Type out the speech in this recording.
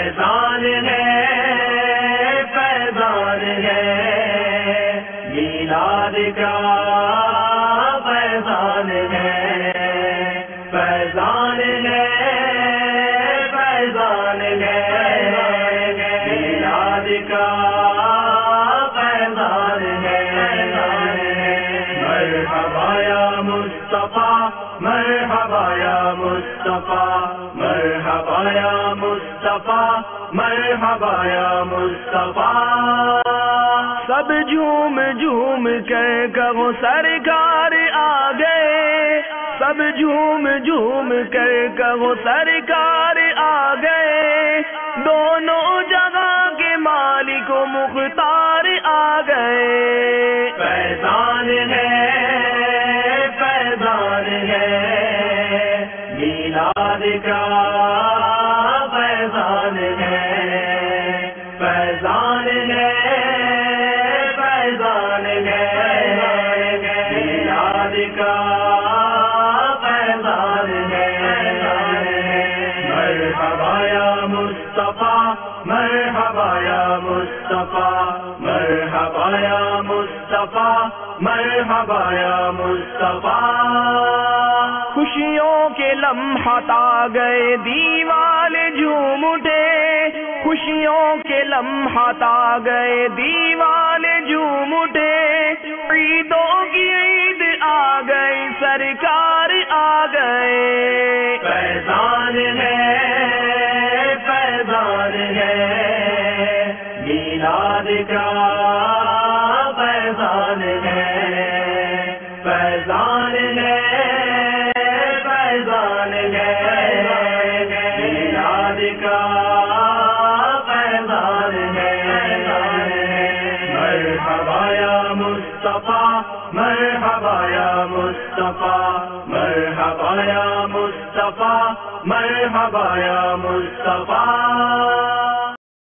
فیضان ہے فیضان ہے میلاد کا فیضان ہے فیضان ہے فیضان ہے میلاد کا فیضان ہے مرحبا یا مصطفیٰ مرحبا یا مصطفیٰ مرحبا یا مصطفیٰ مرحبا یا مصطفیٰ سب جھوم جھوم کر کہو سرکار آ گئے سب جھوم جھوم کر کہو سرکار آ گئے دونوں جگہ کے مالک و مختار آ گئے فیضان ہے فیضان ہے میلاد کا فیضان ہے فیضان ہے فیضان ہے میلاد کا فیضان ہے مرحبا یا مصطفیٰ مرحبا یا مصطفیٰ مرحبا یا مصطفیٰ مرحبا یا مصطفیٰ خوشیوں کے لمحات آ گئے دیوالے جھوم اٹھے خوشیوں کے لمحات آ گئے دیوالے جھوم اٹھے عیدوں کی عید آ گئی سرکار آ گئے فیضان ہے فیضان ہے میلاد کا فیضان ہے فیضان ہے فیضان ہے میلاد کا فیضان ہے مرحبا یا مصطفیٰ مرحبا یا مصطفیٰ مرحبا یا مصطفیٰ مرحبا یا مصطفیٰ